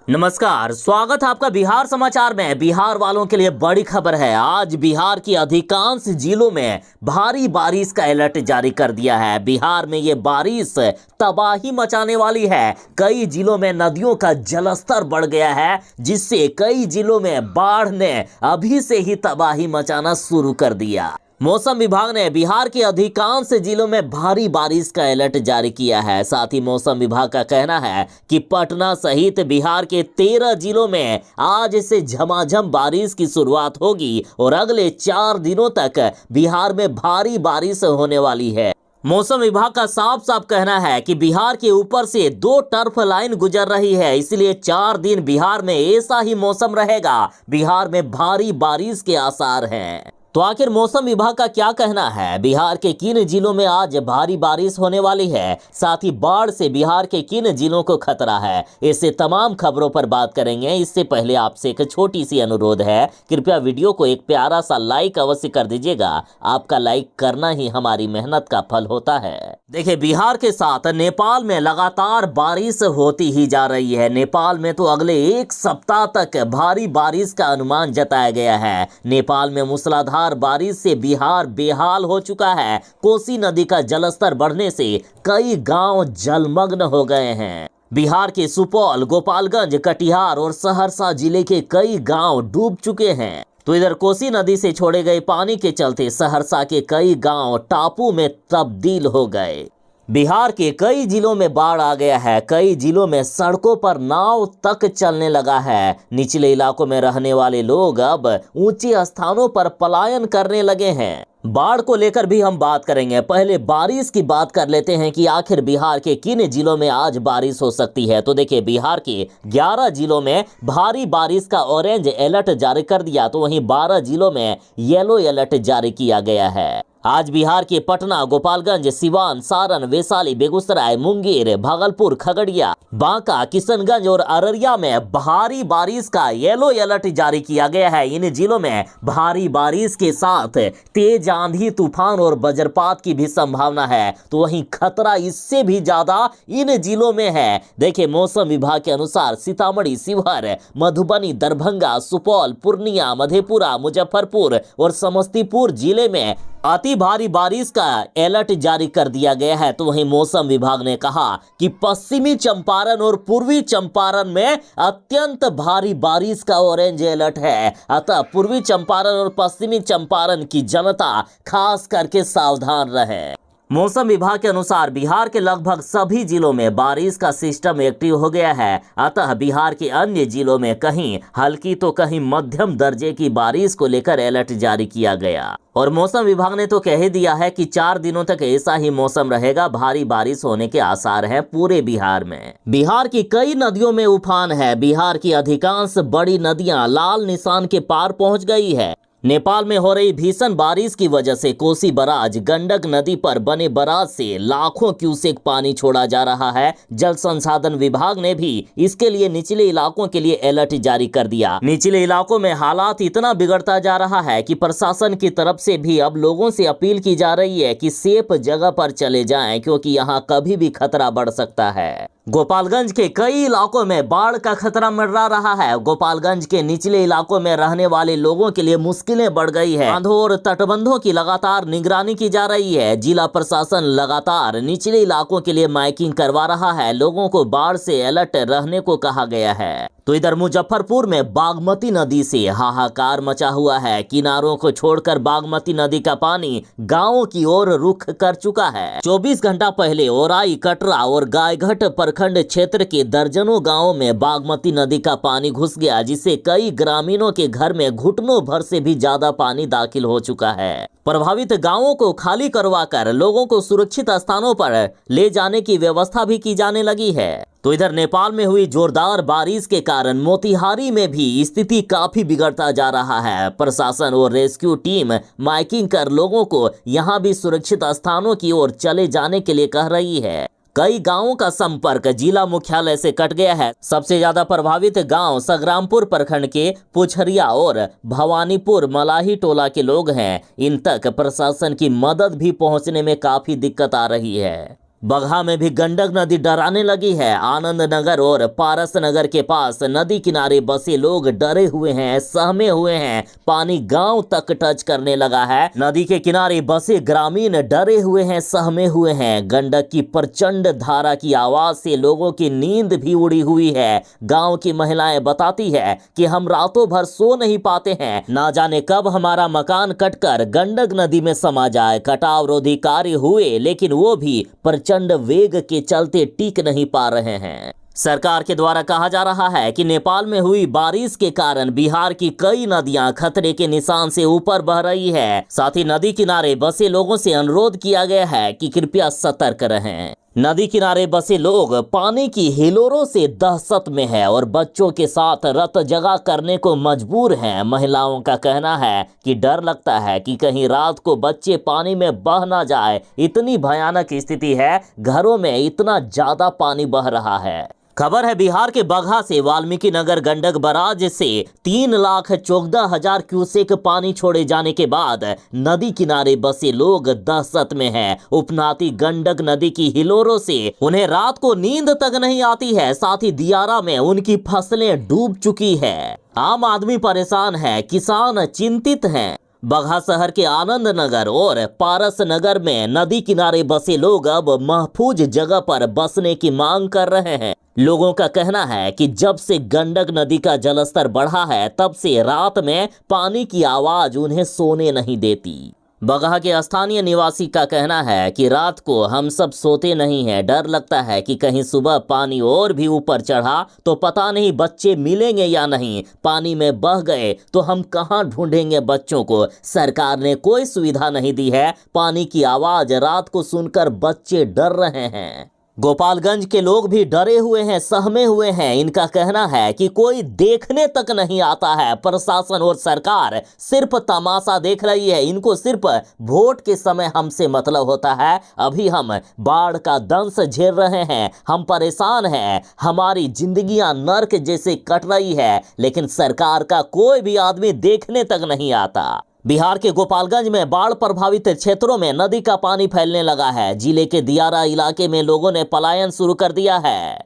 नमस्कार, स्वागत है आपका बिहार समाचार में। बिहार वालों के लिए बड़ी खबर है। आज बिहार की अधिकांश जिलों में भारी बारिश का अलर्ट जारी कर दिया है। बिहार में ये बारिश तबाही मचाने वाली है। कई जिलों में नदियों का जलस्तर बढ़ गया है, जिससे कई जिलों में बाढ़ ने अभी से ही तबाही मचाना शुरू कर दिया। मौसम विभाग ने बिहार के अधिकांश जिलों में भारी बारिश का अलर्ट जारी किया है। साथ ही मौसम विभाग का कहना है कि पटना सहित बिहार के 13 जिलों में आज से झमाझम बारिश की शुरुआत होगी और अगले 4 दिनों तक बिहार में भारी बारिश होने वाली है। मौसम विभाग का साफ साफ कहना है कि बिहार के ऊपर से 2 टर्फ लाइन गुजर रही है, इसलिए 4 दिन बिहार में ऐसा ही मौसम रहेगा। बिहार में भारी बारिश के आसार हैं। तो आखिर मौसम विभाग का क्या कहना है? बिहार के किन जिलों में आज भारी बारिश होने वाली है? साथ ही बाढ़ से बिहार के किन जिलों को खतरा है? इससे तमाम खबरों पर बात करेंगे। इससे पहले आपसे एक छोटी सी अनुरोध है, कृपया वीडियो को एक प्यारा सा लाइक अवश्य कर दीजिएगा। आपका लाइक करना ही हमारी मेहनत का फल होता है। देखिए, बिहार के साथ नेपाल में लगातार बारिश होती ही जा रही है। नेपाल में तो अगले 1 सप्ताह तक भारी बारिश का अनुमान जताया गया है। नेपाल में मूसलाधार बारिश से बिहार बेहाल हो चुका है। कोसी नदी का जलस्तर बढ़ने से कई गांव जलमग्न हो गए हैं। बिहार के सुपौल, गोपालगंज, कटिहार और सहरसा जिले के कई गांव डूब चुके हैं। तो इधर कोसी नदी से छोड़े गए पानी के चलते सहरसा के कई गांव टापू में तब्दील हो गए। बिहार के कई जिलों में बाढ़ आ गया है। कई जिलों में सड़कों पर नाव तक चलने लगा है। निचले इलाकों में रहने वाले लोग अब ऊंचे स्थानों पर पलायन करने लगे हैं। बाढ़ को लेकर भी हम बात करेंगे। पहले बारिश की बात कर लेते हैं कि आखिर बिहार के किन जिलों में आज बारिश हो सकती है। तो देखिए, बिहार के 11 जिलों में भारी बारिश का ऑरेंज अलर्ट जारी कर दिया, तो वहीं 12 जिलों में येलो अलर्ट जारी किया गया है। आज बिहार के पटना, गोपालगंज, सिवान, सारण, वैशाली, बेगूसराय, मुंगेर, भागलपुर, खगड़िया, बांका, किशनगंज और अररिया में भारी बारिश का येलो अलर्ट जारी किया गया है। इन जिलों में भारी बारिश के साथ तेज आंधी, तूफान और वज्रपात की भी संभावना है। तो वहीं खतरा इससे भी ज्यादा इन जिलों में है। देखिए, मौसम विभाग के अनुसार सीतामढ़ी, शिवहर, मधुबनी, दरभंगा, सुपौल, पूर्णिया, मधेपुरा, मुजफ्फरपुर और समस्तीपुर जिले में अति भारी बारिश का अलर्ट जारी कर दिया गया है। तो वहीं मौसम विभाग ने कहा कि पश्चिमी चंपारण और पूर्वी चंपारण में अत्यंत भारी बारिश का ऑरेंज अलर्ट है। अतः पूर्वी चंपारण और पश्चिमी चंपारण की जनता खास करके सावधान रहे। मौसम विभाग के अनुसार बिहार के लगभग सभी जिलों में बारिश का सिस्टम एक्टिव हो गया है। अतः बिहार के अन्य जिलों में कहीं हल्की तो कहीं मध्यम दर्जे की बारिश को लेकर अलर्ट जारी किया गया। और मौसम विभाग ने तो कह ही दिया है कि 4 दिनों तक ऐसा ही मौसम रहेगा। भारी बारिश होने के आसार हैं पूरे बिहार में। बिहार की कई नदियों में उफान है। बिहार की अधिकांश बड़ी नदियां लाल निशान के पार पहुंच गई है। नेपाल में हो रही भीषण बारिश की वजह से कोसी बराज, गंडक नदी पर बने बराज से लाखों क्यूसेक पानी छोड़ा जा रहा है। जल संसाधन विभाग ने भी इसके लिए निचले इलाकों के लिए अलर्ट जारी कर दिया। निचले इलाकों में हालात इतना बिगड़ता जा रहा है कि प्रशासन की तरफ से भी अब लोगों से अपील की जा रही है कि सेफ जगह पर चले जाएं, क्योंकि यहाँ कभी भी खतरा बढ़ सकता है। गोपालगंज के कई इलाकों में बाढ़ का खतरा मंडरा रहा है। गोपालगंज के निचले इलाकों में रहने वाले लोगों के लिए मुश्किलें बढ़ गई है। बांधों और तटबंधों की लगातार निगरानी की जा रही है। जिला प्रशासन लगातार निचले इलाकों के लिए माइकिंग करवा रहा है। लोगों को बाढ़ से अलर्ट रहने को कहा गया है। तो इधर मुजफ्फरपुर में बागमती नदी से हाहाकार मचा हुआ है। किनारों को छोड़कर बागमती नदी का पानी गांवों की ओर रुख कर चुका है। 24 घंटा पहले ओराई, कटरा और गायघाट प्रखंड क्षेत्र के दर्जनों गांवों में बागमती नदी का पानी घुस गया, जिससे कई ग्रामीणों के घर में घुटनों भर से भी ज्यादा पानी दाखिल हो चुका है। प्रभावित गांवों को खाली करवाकर लोगों को सुरक्षित स्थानों पर ले जाने की व्यवस्था भी की जाने लगी है। तो इधर नेपाल में हुई जोरदार बारिश के कारण मोतिहारी में भी स्थिति काफी बिगड़ता जा रहा है। प्रशासन और रेस्क्यू टीम माइकिंग कर लोगों को यहां भी सुरक्षित स्थानों की ओर चले जाने के लिए कह रही है। कई गांवों का संपर्क जिला मुख्यालय से कट गया है। सबसे ज्यादा प्रभावित गांव संग्रामपुर प्रखंड के पुछरिया और भवानीपुर मलाही टोला के लोग हैं। इन तक प्रशासन की मदद भी पहुंचने में काफी दिक्कत आ रही है। बगहा में भी गंडक नदी डराने लगी है। आनंद नगर और पारस नगर के पास नदी किनारे बसे लोग डरे हुए हैं, सहमे हुए हैं। पानी गांव तक टच करने लगा है। नदी के किनारे बसे ग्रामीण डरे हुए हैं, सहमे हुए हैं। गंडक की प्रचंड धारा की आवाज से लोगों की नींद भी उड़ी हुई है। गांव की महिलाएं बताती है कि हम रातों भर सो नहीं पाते हैं, ना जाने कब हमारा मकान कटकर गंडक नदी में समा जाए। कटाव रोधी कार्य हुए, लेकिन वो भी प्रचंड वेग के चलते टिक नहीं पा रहे हैं। सरकार के द्वारा कहा जा रहा है कि नेपाल में हुई बारिश के कारण बिहार की कई नदियां खतरे के निशान से ऊपर बह रही है। साथ ही नदी किनारे बसे लोगों से अनुरोध किया गया है कि कृपया सतर्क रहें। नदी किनारे बसे लोग पानी की हिलोरों से दहशत में है और बच्चों के साथ रत जगा करने को मजबूर हैं। महिलाओं का कहना है कि डर लगता है कि कहीं रात को बच्चे पानी में बह ना जाए। इतनी भयानक स्थिति है, घरों में इतना ज्यादा पानी बह रहा है। खबर है बिहार के बगहा से। वाल्मीकि नगर गंडक बराज से 3,14,000 क्यूसेक पानी छोड़े जाने के बाद नदी किनारे बसे लोग दहशत में हैं। उपनाती गंडक नदी की हिलोरों से उन्हें रात को नींद तक नहीं आती है। साथ ही दियारा में उनकी फसलें डूब चुकी है। आम आदमी परेशान है, किसान चिंतित हैं। बगहा शहर के आनंद नगर और पारस नगर में नदी किनारे बसे लोग अब महफूज जगह पर बसने की मांग कर रहे हैं। लोगों का कहना है कि जब से गंडक नदी का जलस्तर बढ़ा है, तब से रात में पानी की आवाज उन्हें सोने नहीं देती। बगहा के स्थानीय निवासी का कहना है कि रात को हम सब सोते नहीं हैं। डर लगता है कि कहीं सुबह पानी और भी ऊपर चढ़ा तो पता नहीं बच्चे मिलेंगे या नहीं। पानी में बह गए तो हम कहां ढूंढेंगे बच्चों को। सरकार ने कोई सुविधा नहीं दी है। पानी की आवाज रात को सुनकर बच्चे डर रहे हैं। गोपालगंज के लोग भी डरे हुए हैं, सहमे हुए हैं। इनका कहना है कि कोई देखने तक नहीं आता है। प्रशासन और सरकार सिर्फ तमाशा देख रही है। इनको सिर्फ वोट के समय हमसे मतलब होता है। अभी हम बाढ़ का दंश झेल रहे हैं, हम परेशान हैं, हमारी जिंदगियां नर्क जैसे कट रही है, लेकिन सरकार का कोई भी आदमी देखने तक नहीं आता। बिहार के गोपालगंज में बाढ़ प्रभावित क्षेत्रों में नदी का पानी फैलने लगा है। जिले के दियारा इलाके में लोगों ने पलायन शुरू कर दिया है।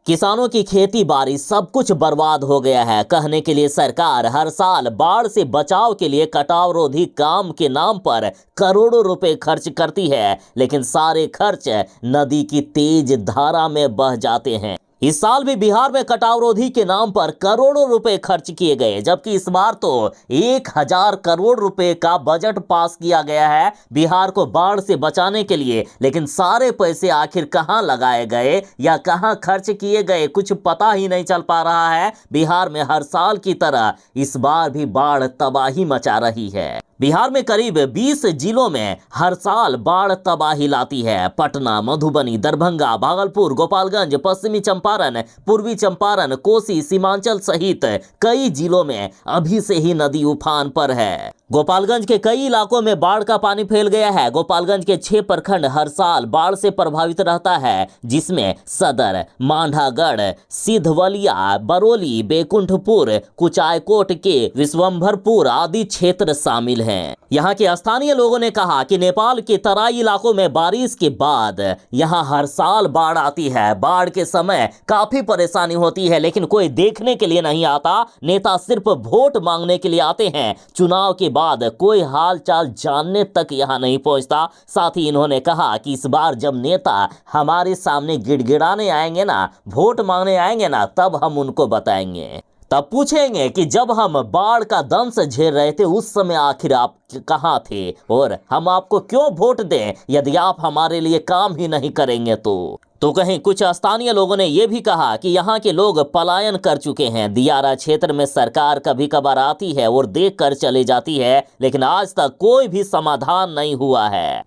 किसानों की खेती बाड़ी सब कुछ बर्बाद हो गया है। कहने के लिए सरकार हर साल बाढ़ से बचाव के लिए कटाव रोधी काम के नाम पर करोड़ों रुपए खर्च करती है, लेकिन सारे खर्च नदी की तेज धारा में बह जाते हैं। इस साल भी बिहार में कटाव रोधी के नाम पर करोड़ों रुपए खर्च किए गए, जबकि इस बार तो 1,000 करोड़ रुपए का बजट पास किया गया है बिहार को बाढ़ से बचाने के लिए। लेकिन सारे पैसे आखिर कहां लगाए गए या कहां खर्च किए गए, कुछ पता ही नहीं चल पा रहा है। बिहार में हर साल की तरह इस बार भी बाढ़ तबाही मचा रही है। बिहार में करीब 20 जिलों में हर साल बाढ़ तबाही लाती है। पटना, मधुबनी, दरभंगा, भागलपुर, गोपालगंज, पश्चिमी चंपारण, पूर्वी चंपारण, कोसी, सीमांचल सहित कई जिलों में अभी से ही नदी उफान पर है। गोपालगंज के कई इलाकों में बाढ़ का पानी फैल गया है। गोपालगंज के 6 प्रखंड हर साल बाढ़ से प्रभावित रहता है, जिसमें सदर, मांझागढ़, सिधवलिया, बरौली, बैकुंठपुर, कुचायकोट के विश्वंभरपुर आदि क्षेत्र शामिल हैं। यहाँ के स्थानीय लोगों ने कहा कि नेपाल के तराई इलाकों में बारिश के बाद यहाँ हर साल बाढ़ आती है। बाढ़ के समय काफी परेशानी होती है, लेकिन कोई देखने के लिए नहीं आता। नेता सिर्फ वोट मांगने के लिए आते हैं। चुनाव के बाद कोई हाल चाल जानने तक यहाँ नहीं पहुंचता। साथ ही इन्होंने कहा कि इस बार जब नेता हमारे सामने गिड़गिड़ाने आएंगे ना, वोट मांगने आएंगे ना, तब हम उनको बताएंगे, तब पूछेंगे कि जब हम बाढ़ का दंश झेल रहे थे उस समय आखिर आप कहां थे और हम आपको क्यों वोट दें यदि आप हमारे लिए काम ही नहीं करेंगे। तो कहीं कुछ स्थानीय लोगों ने यह भी कहा कि यहाँ के लोग पलायन कर चुके हैं। दियारा क्षेत्र में सरकार कभी कभार आती है और देख कर चले जाती है, लेकिन आज तक कोई भी समाधान नहीं हुआ है।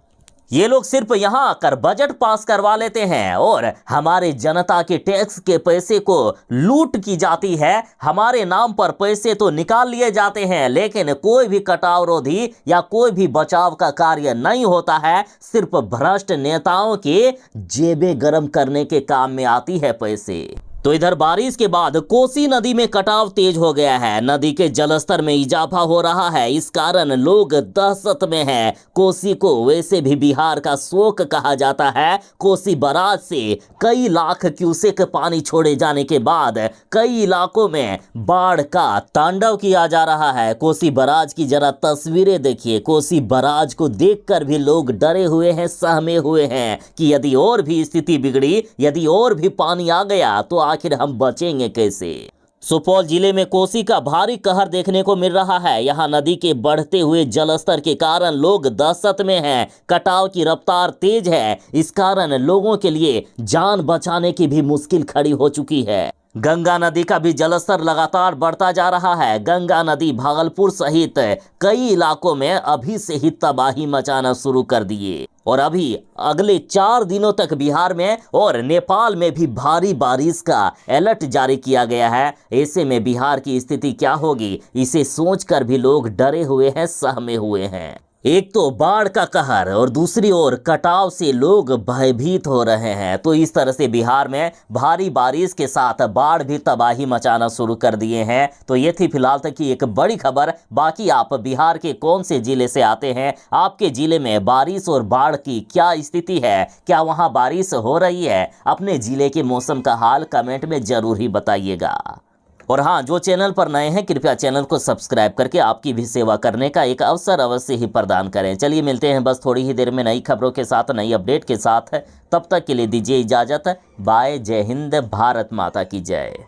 ये लोग सिर्फ यहाँ आकर बजट पास करवा लेते हैं और हमारे जनता के टैक्स के पैसे को लूट की जाती है। हमारे नाम पर पैसे तो निकाल लिए जाते हैं, लेकिन कोई भी कटाव रोधी या कोई भी बचाव का कार्य नहीं होता है। सिर्फ भ्रष्ट नेताओं के जेबें गर्म करने के काम में आती है पैसे। तो इधर बारिश के बाद कोसी नदी में कटाव तेज हो गया है। नदी के जलस्तर में इजाफा हो रहा है। इस कारण लोग दहशत में हैं। कोसी को वैसे भी बिहार का शोक कहा जाता है। कोसी बराज से कई लाख क्यूसेक पानी छोड़े जाने के बाद कई इलाकों में बाढ़ का तांडव किया जा रहा है। कोसी बराज की जरा तस्वीरें देखिए। कोसी बराज को देखकर भी लोग डरे हुए हैं, सहमे हुए हैं कि यदि और भी स्थिति बिगड़ी, यदि और भी पानी आ गया तो आखिर हम बचेंगे कैसे। सुपौल जिले में कोसी का भारी कहर देखने को मिल रहा है। यहां नदी के बढ़ते हुए जलस्तर के कारण लोग दहशत में हैं। कटाव की रफ्तार तेज है। इस कारण लोगों के लिए जान बचाने की भी मुश्किल खड़ी हो चुकी है। गंगा नदी का भी जलस्तर लगातार बढ़ता जा रहा है। गंगा नदी भागलपुर सहित कई इलाकों में अभी से ही तबाही मचाना शुरू कर दिए और अभी अगले 4 दिनों तक बिहार में और नेपाल में भी भारी बारिश का अलर्ट जारी किया गया है। ऐसे में बिहार की स्थिति क्या होगी, इसे सोचकर भी लोग डरे हुए हैं, सहमे हुए हैं। एक तो बाढ़ का कहर और दूसरी ओर कटाव से लोग भयभीत हो रहे हैं। तो इस तरह से बिहार में भारी बारिश के साथ बाढ़ भी तबाही मचाना शुरू कर दिए हैं। तो ये थी फिलहाल तक की एक बड़ी खबर। बाकी आप बिहार के कौन से जिले से आते हैं, आपके जिले में बारिश और बाढ़ की क्या स्थिति है, क्या वहां बारिश हो रही है, अपने जिले के मौसम का हाल कमेंट में जरूर ही बताइएगा। और हाँ, जो चैनल पर नए हैं कृपया चैनल को सब्सक्राइब करके आपकी भी सेवा करने का एक अवसर अवश्य ही प्रदान करें। चलिए मिलते हैं बस थोड़ी ही देर में नई खबरों के साथ, नई अपडेट के साथ। तब तक के लिए दीजिए इजाज़त। बाय। जय हिंद। भारत माता की जय।